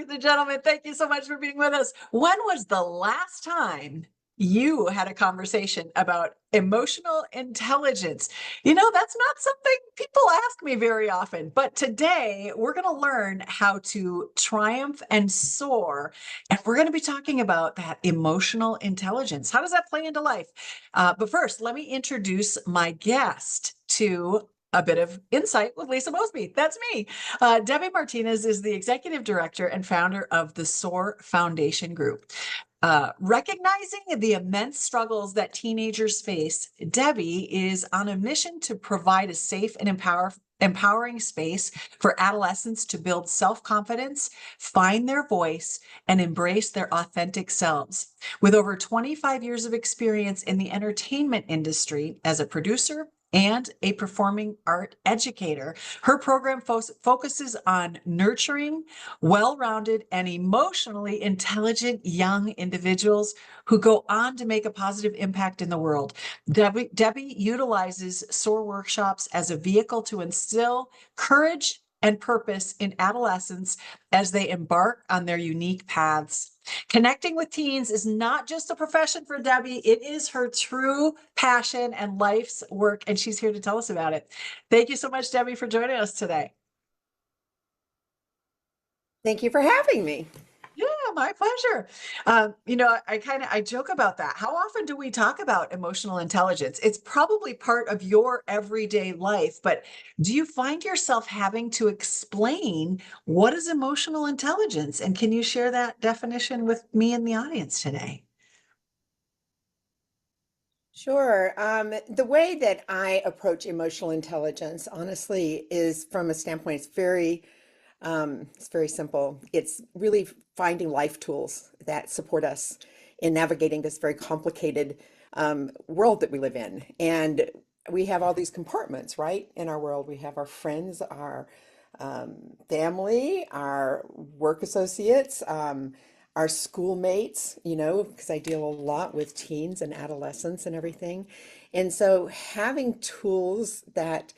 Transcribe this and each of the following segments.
ladies and gentlemen. Thank you so much for being with us. When was the last time you had a conversation about emotional intelligence? That's not something people ask me very often, but today we're going to learn how to triumph and soar. And we're going to be talking about that emotional intelligence. How does that play into life? But first, let me introduce my guest to a bit of insight with Lisa Mosbey. That's me. Debbie Martinez is the executive director and founder of the SOAR Foundation Group. Recognizing the immense struggles that teenagers face, Debbie is on a mission to provide a safe and empowering space for adolescents to build self-confidence, find their voice, and embrace their authentic selves. With over 25 years of experience in the entertainment industry as a producer, and a performing art educator, her program focuses on nurturing well-rounded and emotionally intelligent young individuals who go on to make a positive impact in the world. Debbie utilizes SOAR workshops as a vehicle to instill courage and purpose in adolescents as they embark on their unique paths. Connecting with teens is not just a profession for Debbie, it is her true passion and life's work, and she's here to tell us about it. Thank you so much, Debbie, for joining us today. Thank you for having me. Yeah, my pleasure. I joke about that. How often do we talk about emotional intelligence? It's probably part of your everyday life, but do you find yourself having to explain what is emotional intelligence? And can you share that definition with me and the audience today? Sure. The way that I approach emotional intelligence, honestly, is from a standpoint, it's very simple. It's really finding life tools that support us in navigating this very complicated world that we live in. And we have all these compartments, right? In our world, we have our friends, our family, our work associates, our schoolmates, because I deal a lot with teens and adolescents and everything. And so having tools that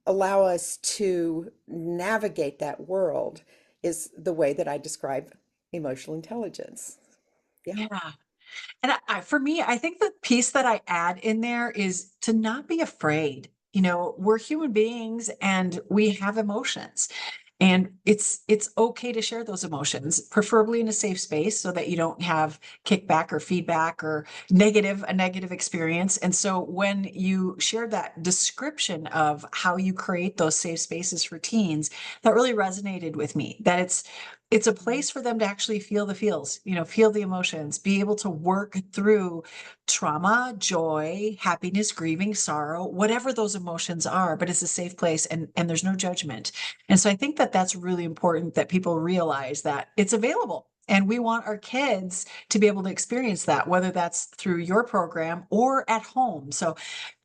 allow us to navigate that world is the way that I describe emotional intelligence. Yeah. Yeah. And for me, I think the piece that I add in there is to not be afraid. We're human beings and we have emotions. And it's okay to share those emotions, preferably in a safe space so that you don't have kickback or feedback or a negative experience. And so when you shared that description of how you create those safe spaces for teens, that really resonated with me, that it's a place for them to actually feel the feels, feel the emotions, be able to work through trauma, joy, happiness, grieving, sorrow, whatever those emotions are, but it's a safe place and there's no judgment. And so I think that that's really important that people realize that it's available. And we want our kids to be able to experience that, whether that's through your program or at home. So,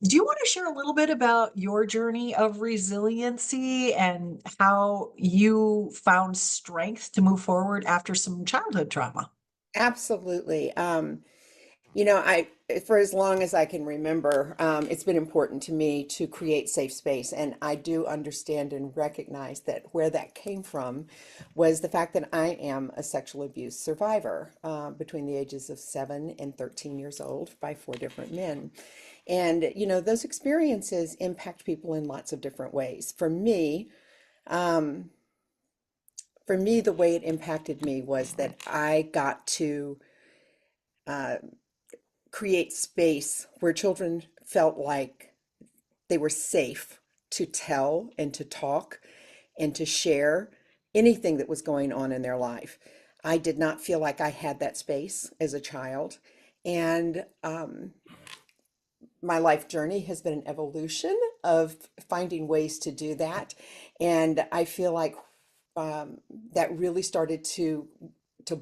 do you want to share a little bit about your journey of resiliency and how you found strength to move forward after some childhood trauma? Absolutely. I for as long as I can remember, it's been important to me to create safe space, and I do understand and recognize that where that came from was the fact that I am a sexual abuse survivor between the ages of 7 and 13 years old by 4 different men. And, those experiences impact people in lots of different ways. Um, for me, the way it impacted me was that I got to uh, create space where children felt like they were safe to tell and to talk and to share anything that was going on in their life. I did not feel like I had that space as a child. And my life journey has been an evolution of finding ways to do that. And I feel like that really started to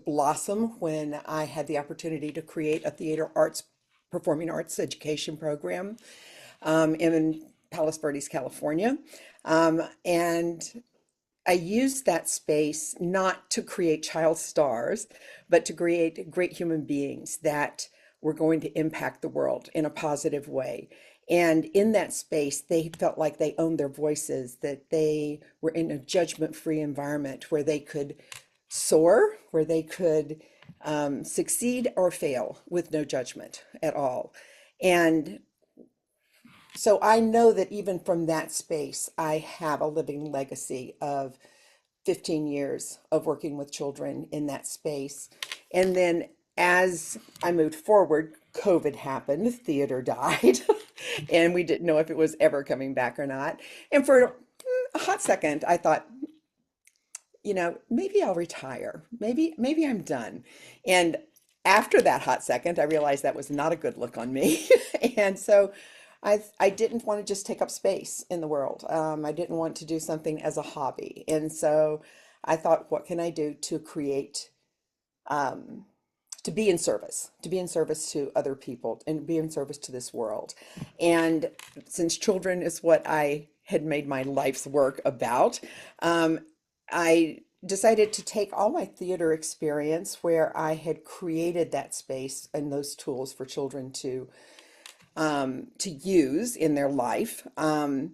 blossom when I had the opportunity to create a theater arts, performing arts education program in Palos Verdes, California. And I used that space not to create child stars, but to create great human beings that were going to impact the world in a positive way. And in that space, they felt like they owned their voices, that they were in a judgment-free environment where they could soar, where they could succeed or fail with no judgment at all. And so I know that even from that space, I have a living legacy of 15 years of working with children in that space. And then as I moved forward, COVID happened, theater died, and we didn't know if it was ever coming back or not. And for a hot second, I thought, maybe I'll retire. Maybe I'm done. And after that hot second, I realized that was not a good look on me. And so I didn't want to just take up space in the world. I didn't want to do something as a hobby. And so I thought, what can I do to create, to be in service, to other people and be in service to this world. And since children is what I had made my life's work about, I decided to take all my theater experience where I had created that space and those tools for children to use in their life, and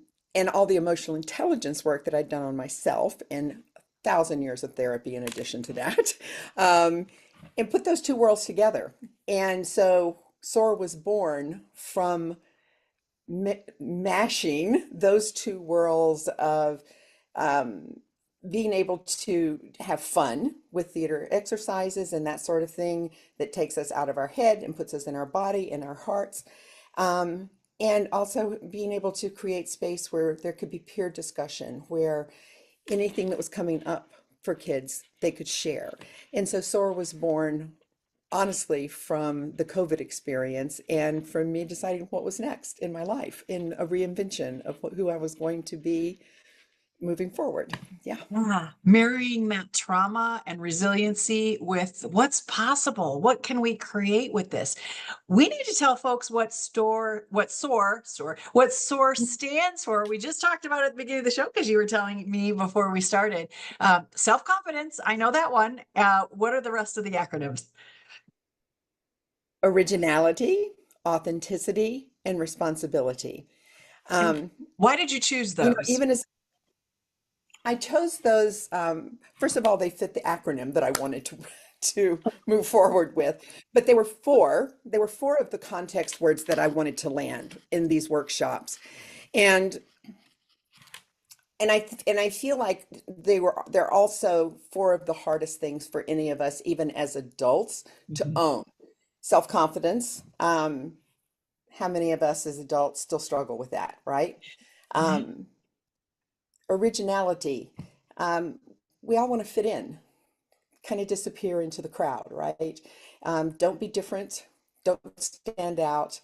all the emotional intelligence work that I'd done on myself and 1,000 years of therapy in addition to that, and put those two worlds together. And so SOAR was born from mashing those two worlds of being able to have fun with theater exercises and that sort of thing that takes us out of our head and puts us in our body and our hearts. And also being able to create space where there could be peer discussion, where anything that was coming up for kids, they could share. And so SOAR was born honestly from the COVID experience and from me deciding what was next in my life, in a reinvention of who I was going to be moving forward. Yeah. Yeah, marrying that trauma and resiliency with what's possible. What can we create with this? We need to tell folks what SOAR stands for. We just talked about it at the beginning of the show because you were telling me before we started. Self-confidence, I know that one. What are the rest of the acronyms? Originality, authenticity, and responsibility. And Um, why did you choose those? Even as I chose those, first of all, they fit the acronym that I wanted to move forward with, but they were four of the context words that I wanted to land in these workshops. And and I feel like they're also four of the hardest things for any of us, even as adults, to Mhm. own. Self-confidence. How many of us as adults still struggle with that, right? Yeah. Um, Originality. Um, we all want to fit in, kind of disappear into the crowd, right? Don't be different, don't stand out.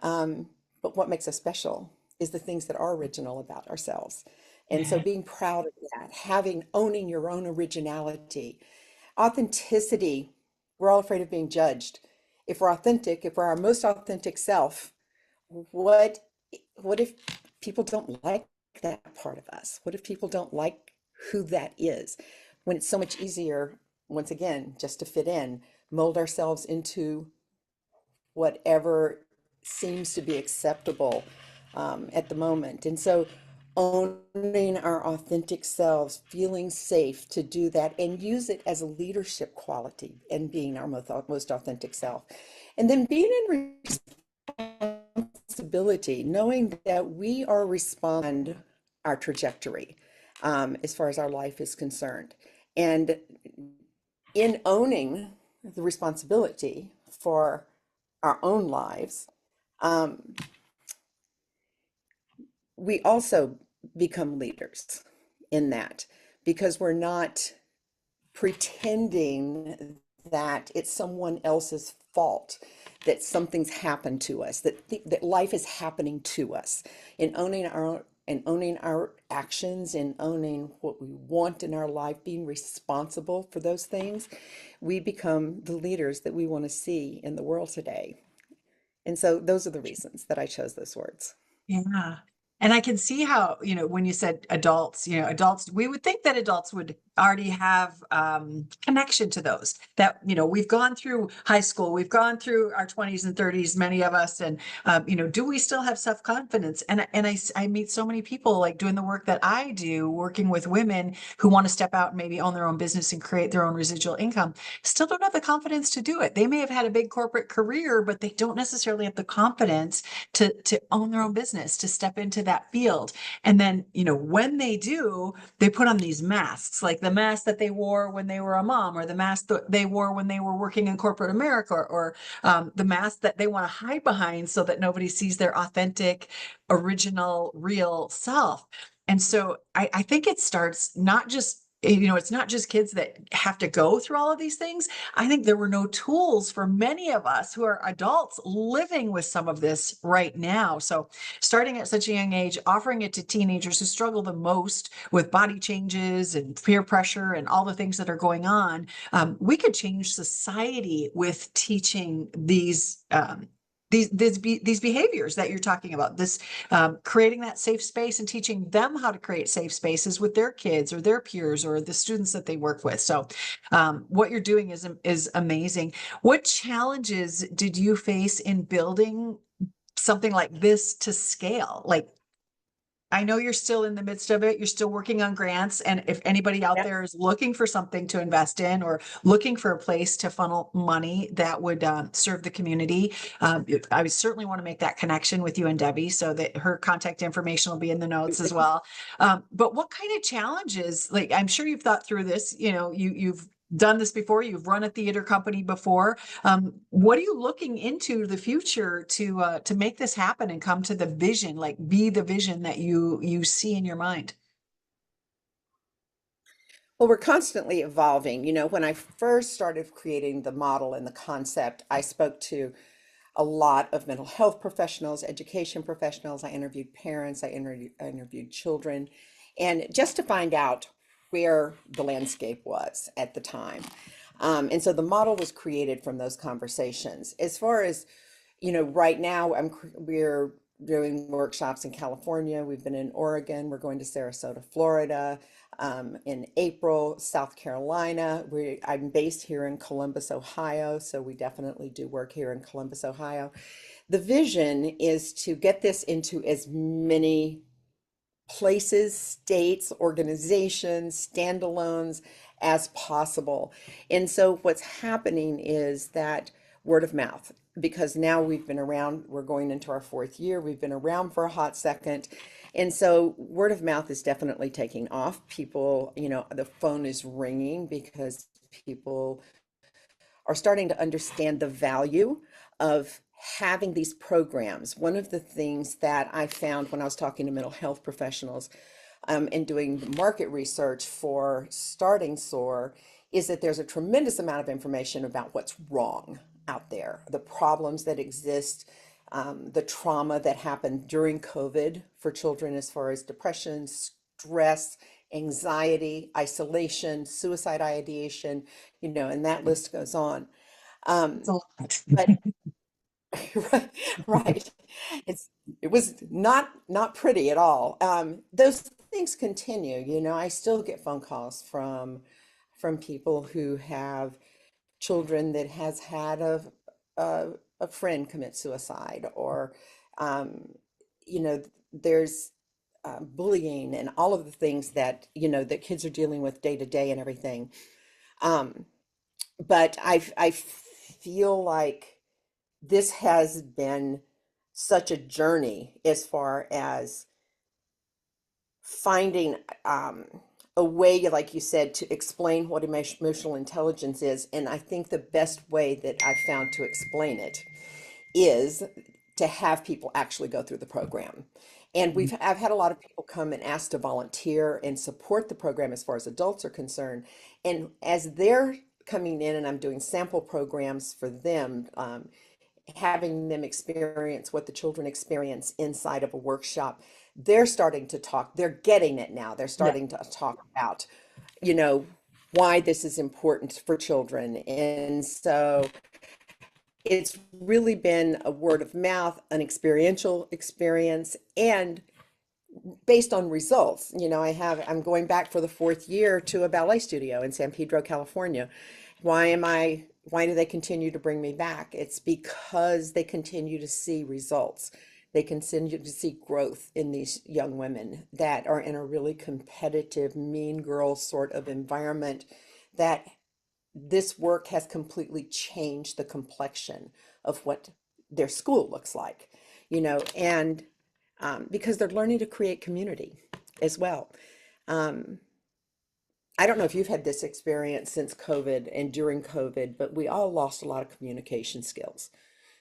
But what makes us special is the things that are original about ourselves. And so Yeah. being proud of that, owning your own originality, authenticity. We're all afraid of being judged. If we're authentic, if we're our most authentic self, what what if people don't like that part of us? What if people don't like who that is? When it's so much easier, once again, just to fit in, mold ourselves into whatever seems to be acceptable at the moment. And so owning our authentic selves, feeling safe to do that and use it as a leadership quality and being our most authentic self. And then being in responsibility, knowing that we are respond our trajectory as far as our life is concerned. And in owning the responsibility for our own lives, um, we also become leaders in that because we're not pretending that it's someone else's fault, that something's happened to us, that life is happening to us. In owning our actions and owning what we want in our life, being responsible for those things, we become the leaders that we want to see in the world today. And so those are the reasons that I chose those words. Yeah. And I can see how, when you said adults, adults, we would think that adults would already have connection to those that, we've gone through high school, we've gone through our 20s and 30s, many of us. And, do we still have self-confidence? And I meet so many people like doing the work that I do, working with women who want to step out and maybe own their own business and create their own residual income, still don't have the confidence to do it. They may have had a big corporate career, but they don't necessarily have the confidence to own their own business, to step into that field. And then, when they do, they put on these masks, like the mask that they wore when they were a mom, or the mask that they wore when they were working in corporate America, or the mask that they want to hide behind so that nobody sees their authentic, original, real self. And so I think it starts not just, it's not just kids that have to go through all of these things. I think there were no tools for many of us who are adults living with some of this right now. So starting at such a young age, offering it to teenagers who struggle the most with body changes and peer pressure and all the things that are going on, we could change society with teaching these behaviors that you're talking about, this creating that safe space and teaching them how to create safe spaces with their kids or their peers or the students that they work with. So what you're doing is amazing. What challenges did you face in building something like this to scale? Like, I know you're still in the midst of it. You're still working on grants. And if anybody out Yep. there is looking for something to invest in or looking for a place to funnel money that would serve the community, I would certainly want to make that connection with you and Debbie so that her contact information will be in the notes as well. But what kind of challenges, like I'm sure you've thought through this, you've done this before, you've run a theater company before. What are you looking into the future to make this happen and come to the vision, like be the vision that you see in your mind? Well, we're constantly evolving. When I first started creating the model and the concept, I spoke to a lot of mental health professionals, education professionals. I interviewed parents, I interviewed children, and just to find out where the landscape was at the time. And so the model was created from those conversations. As far as, right now we're doing workshops in California. We've been in Oregon. We're going to Sarasota, Florida, in April, South Carolina. I'm based here in Columbus, Ohio, so we definitely do work here in Columbus, Ohio. The vision is to get this into as many places, states, organizations, standalones as possible. And so what's happening is that word of mouth, because now we've been around, we're going into our fourth year, we've been around for a hot second. And so word of mouth is definitely taking off. People, the phone is ringing because people are starting to understand the value of having these programs. One of the things that I found when I was talking to mental health professionals and doing market research for starting SOAR is that there's a tremendous amount of information about what's wrong out there, the problems that exist, the trauma that happened during COVID for children as far as depression, stress, anxiety, isolation, suicide ideation, and that list goes on. It's a lot. But right, right. It was not pretty at all. Those things continue, I still get phone calls from people who have children that has had a, a friend commit suicide, or you know, there's bullying and all of the things that that kids are dealing with day to day and everything. Um, but I feel like this has been such a journey as far as finding a way, like you said, to explain what emotional intelligence is. And I think the best way that I've found to explain it is to have people actually go through the program. And I've had a lot of people come and ask to volunteer and support the program as far as adults are concerned. And as they're coming in and I'm doing sample programs for them, having them experience what the children experience inside of a workshop, they're starting to talk, they're getting it now. They're Yeah. starting to talk about, you know, why this is important for children. And so it's really been a word of mouth, an experiential experience, and based on results. I'm going back for the fourth year to a ballet studio in San Pedro, California. Why do they continue to bring me back? It's because they continue to see results. They continue to see growth in these young women that are in a really competitive, mean girl sort of environment, that this work has completely changed the complexion of what their school looks like, and because they're learning to create community as well. Um, I don't know if you've had this experience since COVID and during COVID, but we all lost a lot of communication skills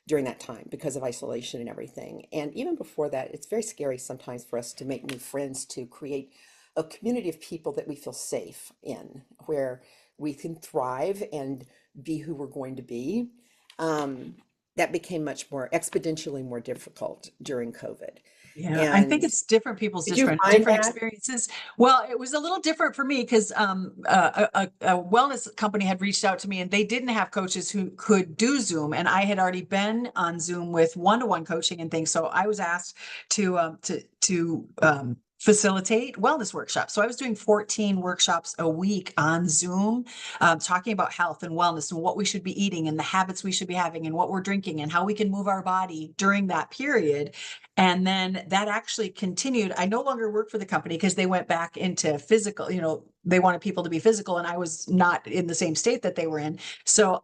during that time because of isolation and everything. And even before that, it's very scary sometimes for us to make new friends, to create a community of people that we feel safe in, where we can thrive and be who we're going to be. Um, that became much more exponentially more difficult during COVID. Yeah, I think And it's different people's did you find different that? experiences. Well, it was a little different for me because a wellness company had reached out to me and they didn't have coaches who could do Zoom, and I had already been on Zoom with one-to-one coaching and things. So I was asked to facilitate wellness workshops. So I was doing 14 workshops a week on Zoom, talking about health and wellness and what we should be eating and the habits we should be having and what we're drinking and how we can move our body during that period. And then that actually continued. I no longer work for the company because they went back into physical, they wanted people to be physical, and I was not in the same state that they were in. So,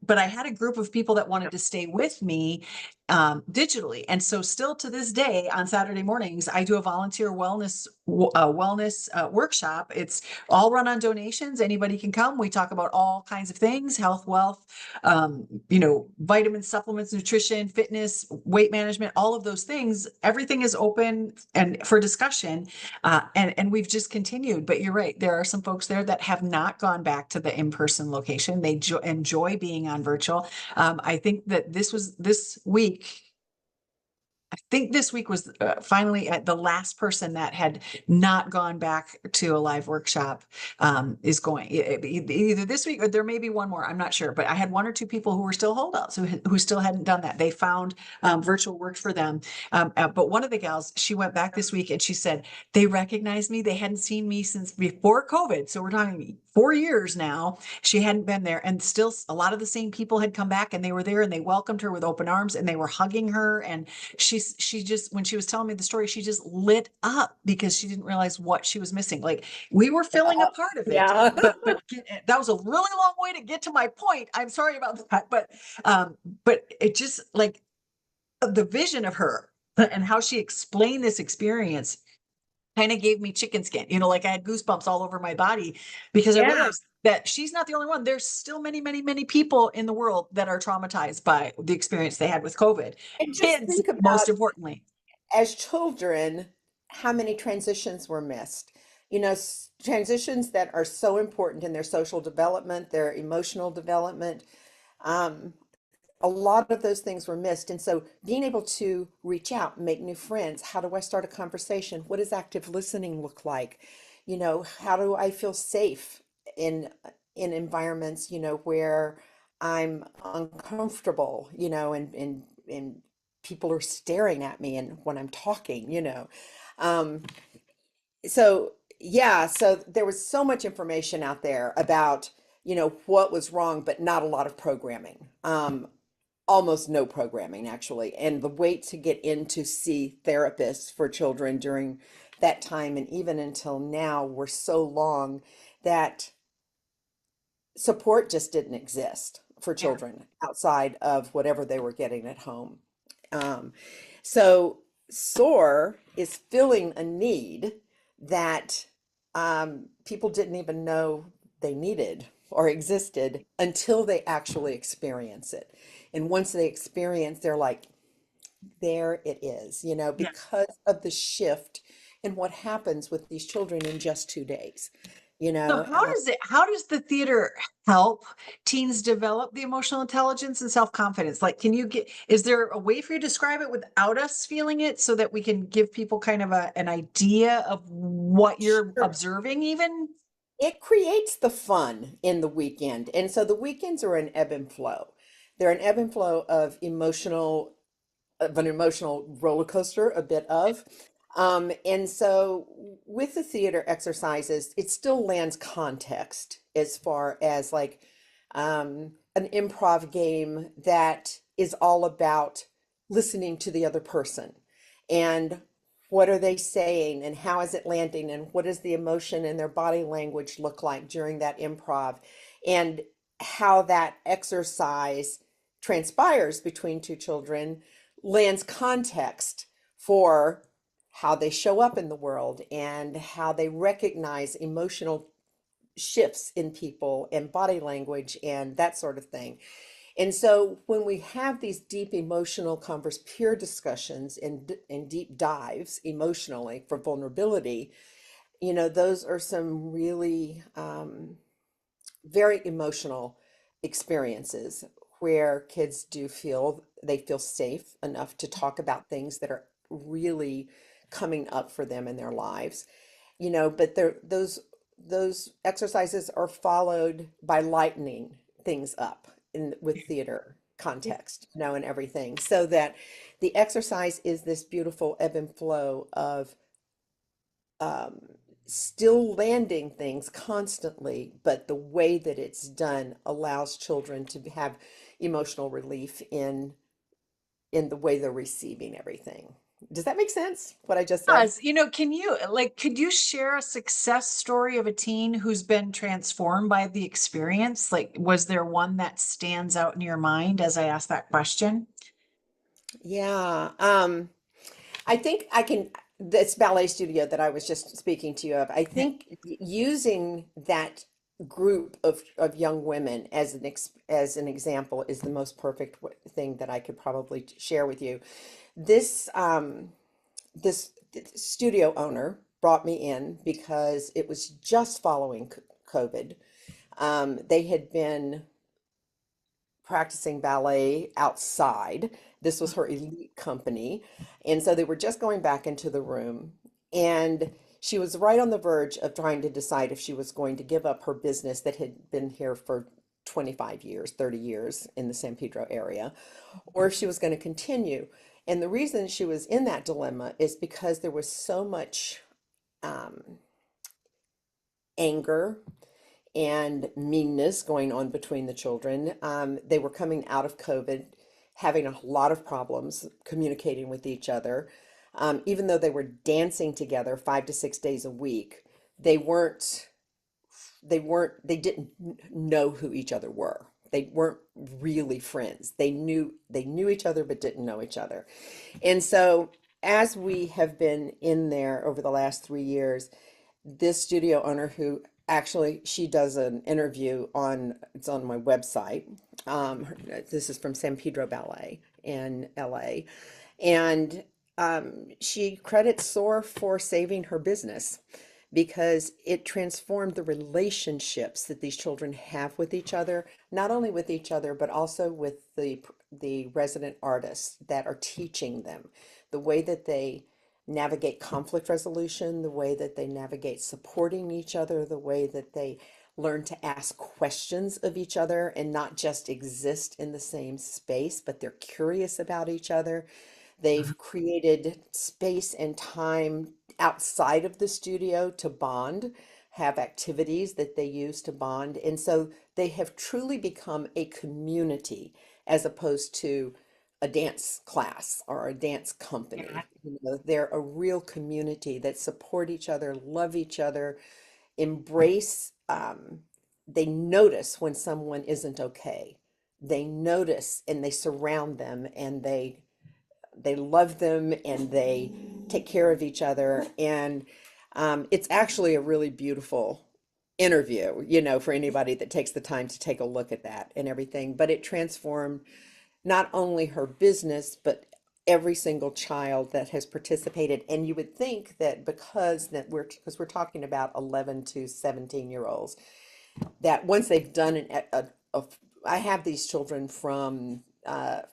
but I had a group of people that wanted to stay with me digitally. And so still to this day on Saturday mornings, I do a volunteer wellness workshop. It's all run on donations. Anybody can come. We talk about all kinds of things: health, wealth, vitamins, supplements, nutrition, fitness, weight management, all of those things. Everything is open and for discussion. And we've just continued. But you're right. There are some folks there that have not gone back to the in-person location. They enjoy being on virtual. I think that this week. I think this week was finally the last person that had not gone back to a live workshop is going either this week or there may be one more. I'm not sure, but I had one or two people who were still holdouts who still hadn't done that. They found virtual worked for them. But one of the gals, she went back this week and she said they recognized me. They hadn't seen me since before COVID. So we're talking 4 years now. She hadn't been there, and still a lot of the same people had come back and they were there and they welcomed her with open arms and they were hugging her. And she just, when she was telling me the story, she just lit up because she didn't realize what she was missing. Like, we were filling a part of it, Yeah. that was a really long way to get to my point. I'm sorry about that, but it just, like, the vision of her and how she explained this experience kind of gave me chicken skin, like I had goosebumps all over my body because I Yeah. realized that she's not the only one. There's still many, many, many people in the world that are traumatized by the experience they had with COVID. And just Kids, think most about, importantly. as children, how many transitions were missed. Transitions that are so important in their social development, their emotional development. Um, a lot of those things were missed. And so being able to reach out, make new friends, how do I start a conversation? What does active listening look like? How do I feel safe in environments, where I'm uncomfortable, and people are staring at me and when I'm talking. Um, so yeah, so there was so much information out there about, what was wrong, but not a lot of programming. Almost no programming actually. And the wait to get in to see therapists for children during that time and even until now were so long that support just didn't exist for Yeah. children outside of whatever they were getting at home. Um, so SOAR is filling a need that people didn't even know they needed or existed until they actually experience it. And once they experience, they're like, there it is, Yeah. because of the shift in what happens with these children in just 2 days, you So know. how does the theater help teens develop the emotional intelligence and self-confidence? Like, is there a way for you to describe it without us feeling it so that we can give people kind of an idea of what you're Sure. observing even? It creates the fun in the weekend. And so the weekends are an ebb and flow. They're an ebb and flow of an emotional roller coaster, a bit of. And so with the theater exercises, it still lands context as far as like an improv game that is all about listening to the other person and what are they saying and how is it landing and what does the emotion and their body language look like during that improv and how that exercise transpires between two children lands context for how they show up in the world and how they recognize emotional shifts in people and body language and that sort of thing. And so when we have these deep emotional converse peer discussions and deep dives emotionally for vulnerability, those are some really very emotional experiences where kids do feel they feel safe enough to talk about things that are really coming up for them in their lives. But those exercises are followed by lightening things up in with theater context, and everything, so that the exercise is this beautiful ebb and flow of um, still landing things constantly, but the way that it's done allows children to have emotional relief in the way they're receiving everything. Does that make sense, what I just said? Does, could you share a success story of a teen who's been transformed by the experience? Like, was there one that stands out in your mind as I ask that question? Yeah. I think I can, this ballet studio that I was just speaking to you of, I Yeah. think using that group of young women as as an example is the most perfect thing that I could probably share with you. This this studio owner brought me in because it was just following COVID. They had been practicing ballet outside. This was her elite company. And so they were just going back into the room. And she was right on the verge of trying to decide if she was going to give up her business that had been here for 25 years, 30 years in the San Pedro area, or if she was going to continue. And the reason she was in that dilemma is because there was so much um, anger and meanness going on between the children. They were coming out of COVID, having a lot of problems communicating with each other. Even though they were dancing together 5 to 6 days a week, they weren't, they didn't know who each other were. They weren't really friends. They knew each other, but didn't know each other. And so as we have been in there over the last 3 years, this studio owner who actually she does an interview on it's on my website. This is from San Pedro Ballet in LA, and she credits SOAR for saving her business because it transformed the relationships that these children have with each other, not only with each other, but also with the resident artists that are teaching them the way that they navigate conflict resolution, the way that they navigate supporting each other, the way that they learn to ask questions of each other and not just exist in the same space, but they're curious about each other. They've created space and time outside of the studio to bond, have activities that they use to bond. And so they have truly become a community as opposed to a dance class or a dance Yeah. company. They're a real community that support each other, love each other, embrace, they notice when someone isn't okay. They notice and they surround them and they love them and they take care of each other. And it's actually a really beautiful interview, for anybody that takes the time to take a look at that and everything. But it transformed not only her business, but every single child that has participated. And you would think that because we're talking about 11 to 17-year olds, that once they've done I have these children from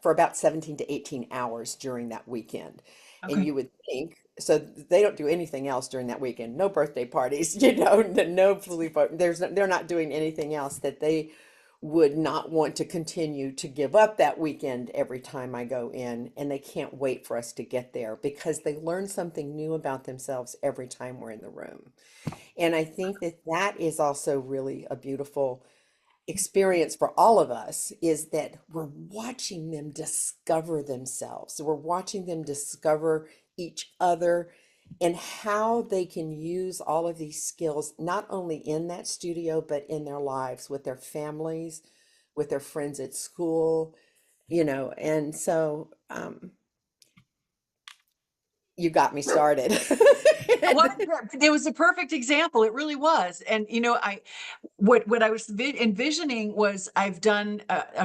for about 17 to 18 hours during that weekend. And Okay. you would think, so they don't do anything else during that weekend. No birthday parties, no sleep. They're not doing anything else that they would not want to continue to give up that weekend every time I go in, and they can't wait for us to get there because they learn something new about themselves every time we're in the room. And I think that that is also really a beautiful experience for all of us, is that we're watching them discover themselves. We're watching them discover each other and how they can use all of these skills, not only in that studio, but in their lives with their families, with their friends at school, and so you got me started. Well, it was a perfect example. It really was. And what I was envisioning was I've done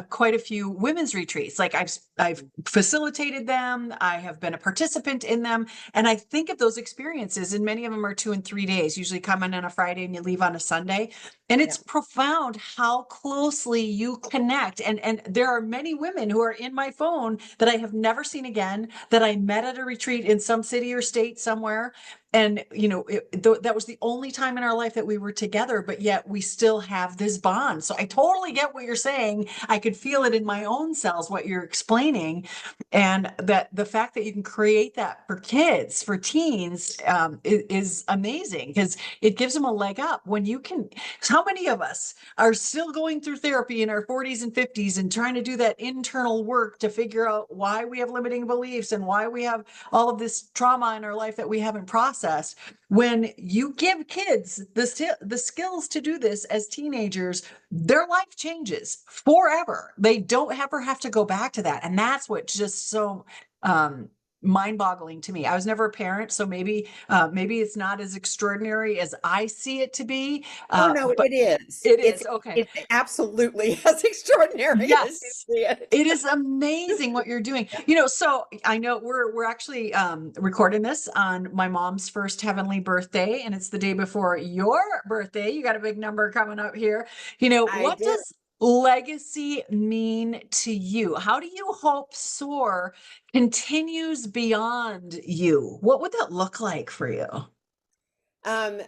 quite a few women's retreats. Like I've facilitated them. I have been a participant in them, and I think of those experiences. And many of them are 2 and 3 days. Usually come in on a Friday and you leave on a Sunday. And Yeah. it's profound how closely you connect. And there are many women who are in my phone that I have never seen again, that I met at a retreat in some city or state somewhere. And, that was the only time in our life that we were together, but yet we still have this bond. So I totally get what you're saying. I could feel it in my own cells, what you're explaining. And that the fact that you can create that for kids, for teens, is amazing, because it gives them a leg up when you can. How many of us are still going through therapy in our 40s and 50s and trying to do that internal work to figure out why we have limiting beliefs and why we have all of this trauma in our life that we haven't processed? When you give kids the skills to do this as teenagers, their life changes forever. They don't ever have to go back to that. And that's what just so mind-boggling to me. I was never a parent, so maybe it's not as extraordinary as I see it to be. Oh no, But it is. it It's is okay. it's absolutely as extraordinary as you Yes. see it. It is amazing what you're doing. So I know we're actually recording this on my mom's first heavenly birthday, and it's the day before your birthday. You got a big number coming up here. I What do. does legacy mean to you? How do you hope SOAR continues beyond you? What would that look like for you? I'm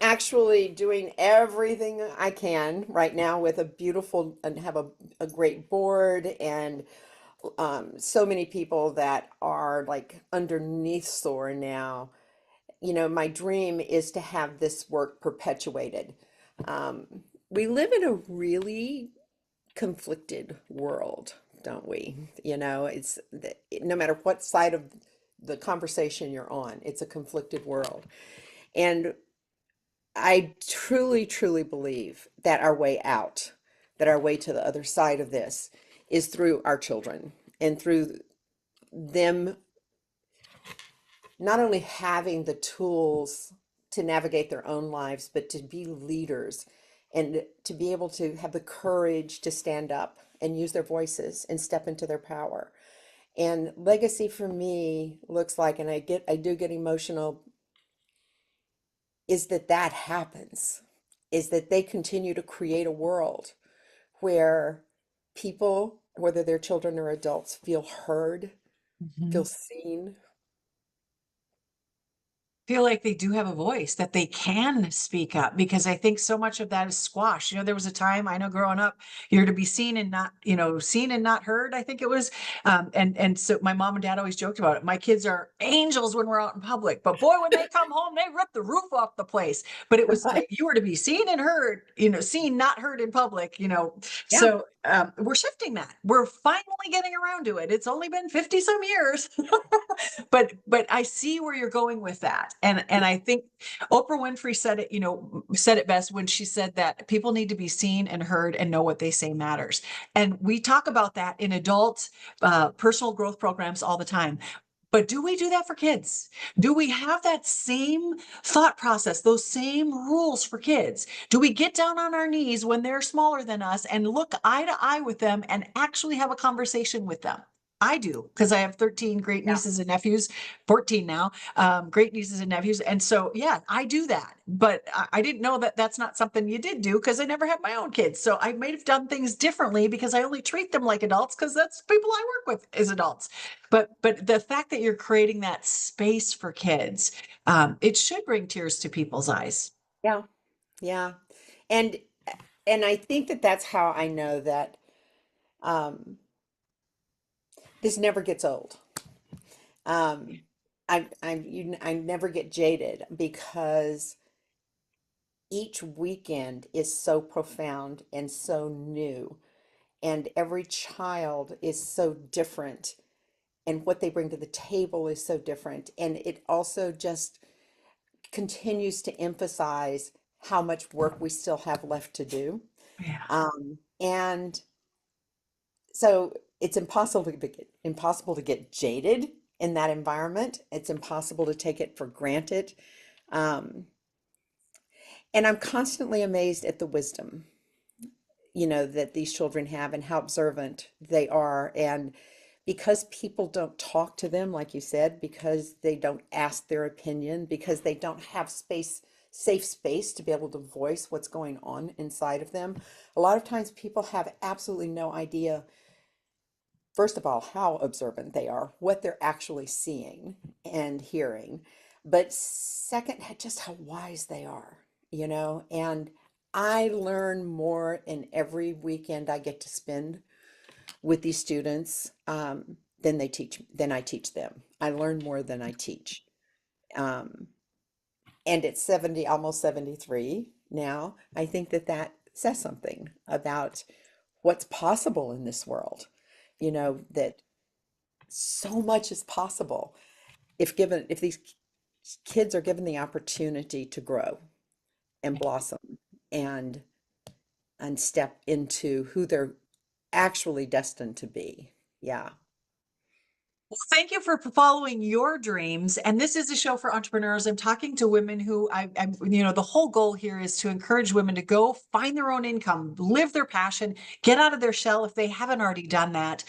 actually doing everything I can right now with a beautiful and have a great board and so many people that are like underneath SOAR now. My dream is to have this work perpetuated. Um, we live in a really conflicted world, don't we? No matter what side of the conversation you're on, it's a conflicted world. And I truly, truly believe that our way out, that our way to the other side of this is through our children and through them not only having the tools to navigate their own lives, but to be leaders and to be able to have the courage to stand up and use their voices and step into their power. And legacy for me looks like, and I do get emotional, is that happens, is that they continue to create a world where people, whether they're children or adults, feel heard, feel seen. Feel like they do have a voice, that they can speak up, because I think so much of that is squashed. There was a time, I know, growing up, you're to be seen and not, seen and not heard, I think it was. And so my mom and dad always joked about it. My kids are angels when we're out in public, but boy, when they come home, they rip the roof off the place. But it was, you were to be seen and heard, seen, not heard in public. Yeah. So we're shifting that. We're finally getting around to it. It's only been 50 some years. But I see where you're going with that. And I think Oprah Winfrey said it best when she said that people need to be seen and heard and know what they say matters. And we talk about that in adult personal growth programs all the time. But do we do that for kids? Do we have that same thought process, those same rules for kids? Do we get down on our knees when they're smaller than us and look eye to eye with them and actually have a conversation with them? I do, because I have 13 great Yeah. nieces and nephews, 14 now, great nieces and nephews. And so, yeah, I do that. But I didn't know that that's not something you did do, because I never had my own kids. So I might have done things differently because I only treat them like adults, because that's people I work with as adults. But the fact that you're creating that space for kids, it should bring tears to people's eyes. Yeah. Yeah. And and I think that that's how I know that um, this never gets old. Um, I never get jaded because each weekend is so profound and so new, and every child is so different, and what they bring to the table is so different. And it also just continues to emphasize how much work we still have left to do. Yeah. And so it's impossible to get jaded in that environment. It's impossible to take it for granted. Um, and I'm constantly amazed at the wisdom, that these children have and how observant they are. And because people don't talk to them, like you said, because they don't ask their opinion, because they don't have safe space to be able to voice what's going on inside of them, a lot of times people have absolutely no idea, first of all, how observant they are, what they're actually seeing and hearing, but second, just how wise they are. And I learn more in every weekend I get to spend with these students than I teach them. I learn more than I teach. Um, and at 70, almost 73 now, I think that that says something about what's possible in this world. That so much is possible if these kids are given the opportunity to grow and blossom and step into who they're actually destined to be. Yeah. Well, thank you for following your dreams. And this is a show for entrepreneurs. I'm talking to women who the whole goal here is to encourage women to go find their own income, live their passion, get out of their shell if they haven't already done that.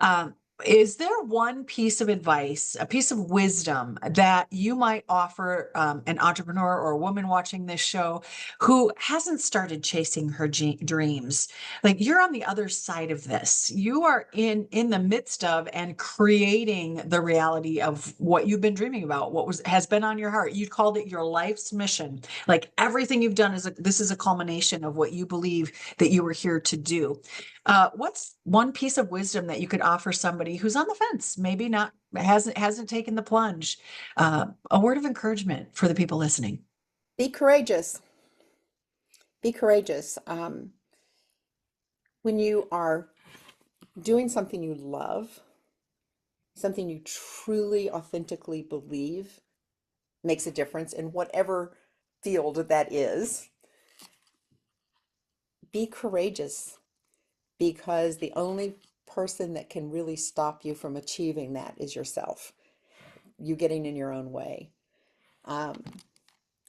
Um, is there one piece of advice, a piece of wisdom that you might offer an entrepreneur or a woman watching this show who hasn't started chasing her dreams? Like, you're on the other side of this. You are in the midst of and creating the reality of what you've been dreaming about, what has been on your heart. You called it your life's mission. Like, everything you've done this is a culmination of what you believe that you were here to do. What's one piece of wisdom that you could offer somebody who's on the fence, maybe not hasn't taken the plunge? A word of encouragement for the people listening. Be courageous. Be courageous. When you are doing something you love, something you truly, authentically believe makes a difference in whatever field that is, be courageous, because the only person that can really stop you from achieving that is yourself. You getting in your own way. Um,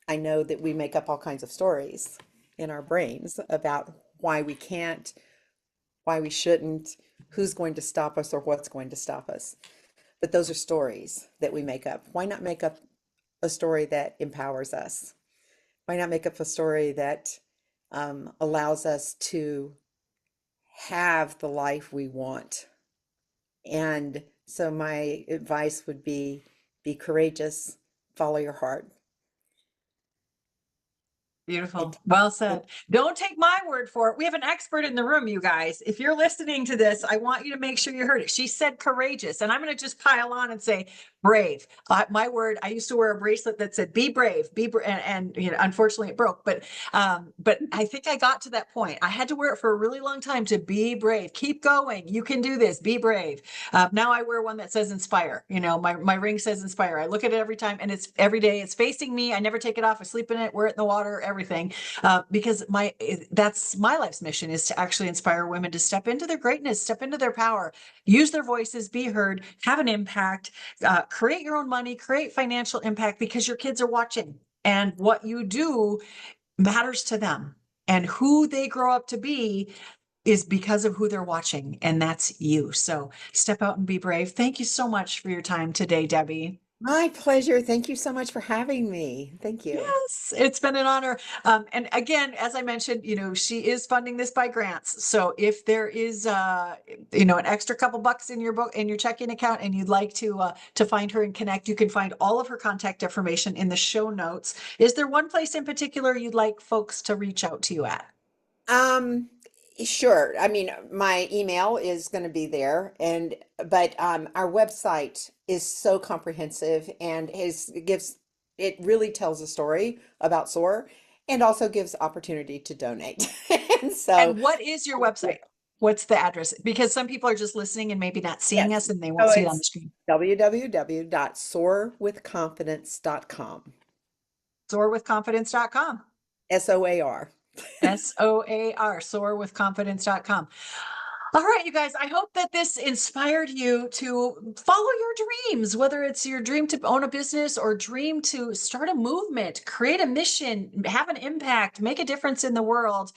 I know that we make up all kinds of stories in our brains about why we can't, why we shouldn't, who's going to stop us, or what's going to stop us. But those are stories that we make up. Why not make up a story that empowers us? Why not make up a story that allows us to have the life we want? And so my advice would be courageous, follow your heart. Beautiful. And, Well and said. Don't take my word for it. We have an expert in the room, you guys. If you're listening to this, I want you to make sure you heard it. She said courageous, and I'm going to just pile on and say brave. My word. I used to wear a bracelet that said "Be brave, be brave," and unfortunately, it broke. But I think I got to that point. I had to wear it for a really long time to be brave. Keep going. You can do this. Be brave. Now I wear one that says inspire. My ring says inspire. I look at it every time, and it's every day. It's facing me. I never take it off. I sleep in it, wear it in the water, everything. Because that's my life's mission, is to actually inspire women to step into their greatness, step into their power, use their voices, be heard, have an impact, create your own money, create financial impact, because your kids are watching, and what you do matters to them, and who they grow up to be is because of who they're watching, and that's you. So step out and be brave. Thank you so much for your time today, Debbie. my pleasure. Thank you so much for having me. Thank you. Yes, it's been an honor. And again, as I mentioned, she is funding this by grants. So if there is, an extra couple bucks in your book, in your checking account, and you'd like to find her and connect, you can find all of her contact information in the show notes. Is there one place in particular you'd like folks to reach out to you at? Um, sure. I mean, my email is going to be there, and but our website is so comprehensive and it really tells a story about SOAR and also gives opportunity to donate. And so, And what is your website? What's the address? Because some people are just listening and maybe not seeing yes. us and they So won't see it on the it's screen. www.soarwithconfidence.com. SOARwithconfidence.com. SOAR. SOAR, soarwithconfidence.com. All right, you guys, I hope that this inspired you to follow your dreams, whether it's your dream to own a business or dream to start a movement, create a mission, have an impact, make a difference in the world.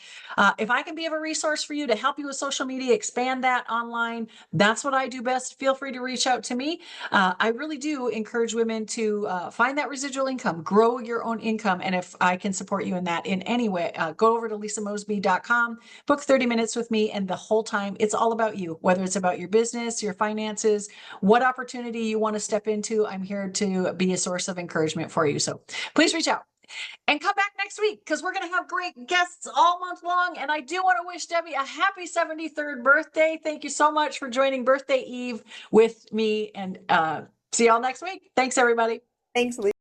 If I can be of a resource for you to help you with social media, expand that online, that's what I do best. Feel free to reach out to me. I really do encourage women to find that residual income, grow your own income. And if I can support you in that in any way, go over to lisamosby.com, book 30 minutes with me, and the whole time it's all about you, whether it's about your business, your finances, what opportunity you want to step into. I'm here to be a source of encouragement for you. So please reach out and come back next week because we're going to have great guests all month long. And I do want to wish Debbie a happy 73rd birthday. Thank you so much for joining Birthday Eve with me, and see y'all next week. Thanks, everybody. Thanks, Lee.